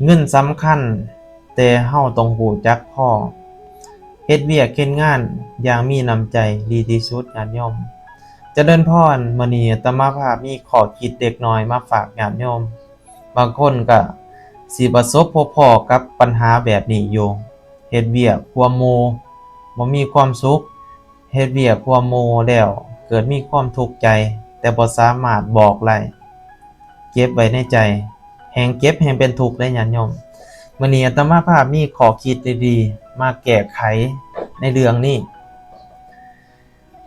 เงินสำคัญแต่เฮาต้องรู้จักพอเฮ็ดเวียกเฮ็ดงานอย่างมีน้ำใจดีที่สุดญาติโยมเจริญพรมื้อนี้อาตมาภาพมีข้อคิดเล็กน้อยมาฝากญาติโยมบางคนก็สิประสบพบพ้อกับปัญหาแบบนี้อยู่เฮ็ดเวียกร่วมหมู่บ่มีความสุขเฮ็ดเวียกร่วมหมู่แล้วเกิดมีความทุกข์ใจแต่บ่สามารถบอกได้เก็บไว้ในใจแฮ่งเก็บแฮ่งเป็นทุกข์ได้ญาติโยมมื้อนี้อาตมาภาพมีข้อคิดดีๆมาแก้ไขในเรื่องนี้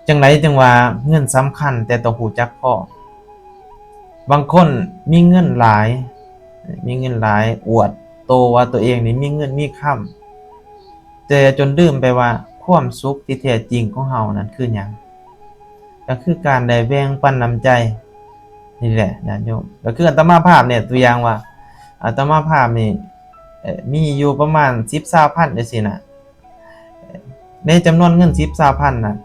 จังไดจังว่าเงินสำคัญแต่ต้องรู้จักพอบางคนมีเงินหลายอวดโตว่าตัวเองนี่มีเงินมีค่ำแต่จนลืมไปว่าความสุขที่แท้จริงของเฮานั้นคือหยังก็คือการได้แบ่งปันน้ำใจนี่แหละญาติโยมก็คืออาตมาภาพเนี่ยตัวอย่างว่าอาตมาภาพนี่มีอยู่ประมาณ10-20,000จังซี่น่ะในจำนวนเงิน10-20,000น่ะ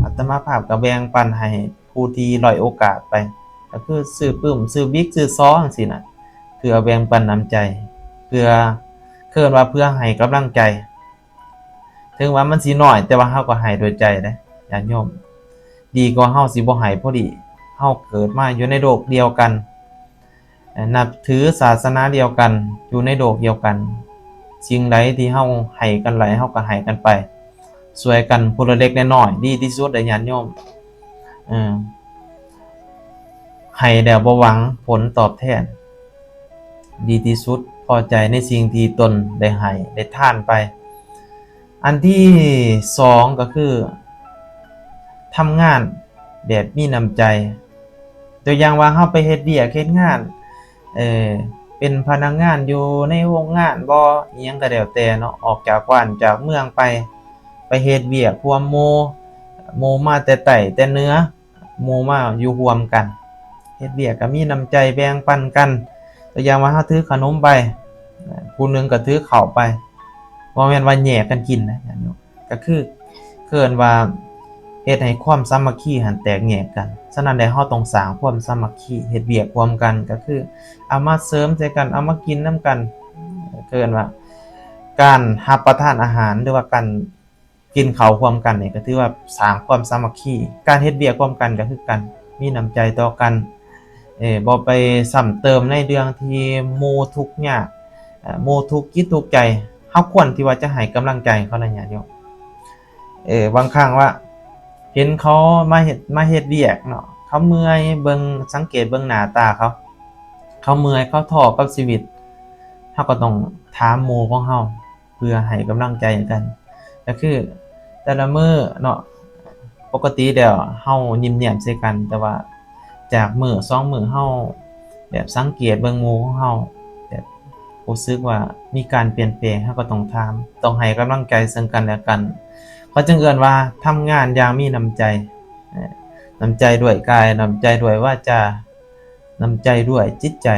อาตมาภาพก็แบ่งปันให้ผู้ที่ด้อยโอกาสไปก็คือซื้อปึ้มซื้อบิ๊กซื้อซ้อจังซี่น่ะเพื่อแบ่งปันน้ำใจเพื่อเคิ้นว่าเพื่อให้กำลังใจถึงว่ามันสิน้อยแต่ว่าเฮาก็ให้ด้วยใจเด้ญาติโยมดีกว่าเฮาสิบ่ให้พอดีเฮาเกิดมาอยู่ในโลกเดียวกันนับถือศาสนาเดียวกันอยู่ในโลกเดียวกันสิ่งใดที่เฮาให้กันหลายเฮาก็ให้กันไปช่วยกันผู้ละเล็กน้อยๆดีที่สุดเด้อญาติโยมให้แล้วบ่หวังผลตอบแทนดีที่สุดพอใจในสิ่งที่ตนได้ให้ได้ทานไปอันที่2ก็คือทำงานแบบมีน้ำใจตัวอย่างว่าเฮาไปเฮ็ดเวียกเฮ็ดงานเป็นพนักงานอยู่ในโรงงานบ่อิหยังก็แล้วแต่เนาะออกจากบ้านจากเมืองไปเฮ็ดเวียกร่วมหมู่มาแต่ใต้แต่เหนือหมู่มาอยู่ร่วมกันเฮ็ดเวียกก็มีน้ำใจแบ่งปันกันตัวอย่างว่าเฮาถือขนมไปผู้หนึงก็ถือข้าวไปบ่แม่นว่าแยกกันกินนะญาติโยมก็คือเอิ้นว่าเฮ็ดให้ความสามัคคีหันแตกแยกกันฉะนั้นแล้วเฮาต้องสร้างความสามัคคีเฮ็ดเวียกร่วมกันก็คือเอามาเสริมใส่กันเอามากินนำกันเอิ้นว่าการรับประทานอาหารหรือว่าการกินข้าวร่วมกันนี่ก็ถือว่าสร้างความสามัคคีการเฮ็ดเวียกร่วมกันก็คือกันมีน้ำใจต่อกันบ่ไปซ้ำเติมในเรื่องที่หมู่ทุกข์ยากหมู่ทุกข์จิตทุกข์ใจเฮาควรที่ว่าจะให้กำลังใจเขานะญาติโยมบางครั้งว่าเห็นเขามาเฮ็ดเวียกเนาะเขาเมื่อยเบิ่งสังเกตเบิ่งหน้าตาเขาเมื่อยเขาท้อกับชีวิตเฮาก็ต้องถามหมู่ของเฮาเพื่อให้กำลังใจกันก็คือแต่ละมื้อเนาะปกติแล้วเฮายิ้มแย้มใส่กันแต่ว่าจากมื้อ2มื้อเฮาแบบสังเกตเบิ่งหมู่ของเฮาแบบรู้สึกว่ามีการเปลี่ยนแปลงเฮาก็ต้องถามต้องให้กำลังใจซึ่งกันและกันเขาจึงเอิ้นว่าทำงานอย่างมีน้ำใจน้ำใจด้วยกายน้ำใจด้วยวาจาน้ำใจด้วยจิตใจ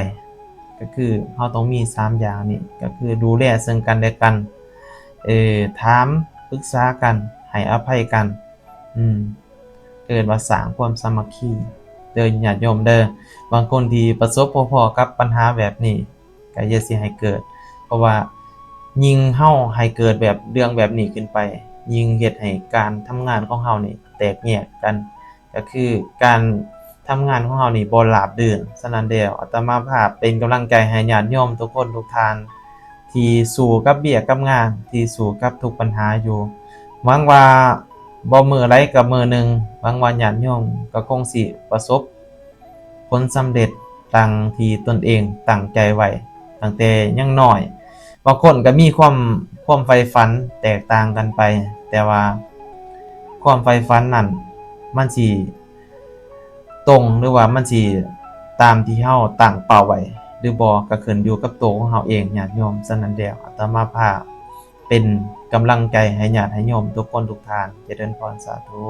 ก็คือเฮาต้องมี3อย่างนี้ก็คือดูแลซึ่งกันและกันถามปรึกษากันให้อภัยกันเกิดว่าสร้างความสามัคคีเด้อญาติโยมเด้อบางคนที่ประสบพบกับปัญหาแบบนี้ก็อย่าสิให้เกิดเพราะว่ายิ่งเฮาให้เกิดแบบเรื่องแบบนี้ขึ้นไปยิ่งเฮ็ดให้การทำงานของเฮานี่แตกแยกกันก็คือการทำงานของเฮานี่บ่ราบรื่นฉะนั้นแล้วอาตมาภาพเป็นกำลังใจให้ญาติโยมทุกคนทุกท่านที่สู้กับเวียกกับงานที่สู้กับทุกปัญหาอยู่หวังว่าบ่มื้อใดก็มื้อหนึ่งหวังว่าญาติโยมก็คงสิประสบผลสำเร็จดังที่ตนเองตั้งใจไว้ตั้งแต่ยังน้อยบางคนก็มีความใฝ่ฝันแตกต่างกันไปแต่ว่าความใฝ่ฝันนั้นมันสิตรงหรือว่ามันสิตามที่เฮาตั้งเป้าไว้หรือบ่ก็ขึ้นอยู่กับตัวของเฮาเองญาติโยมฉะนั้นแล้วอาตมาภาพเป็นกำลังใจให้ญาติให้โยมทุกคนทุกท่านเจริญพรสาธุ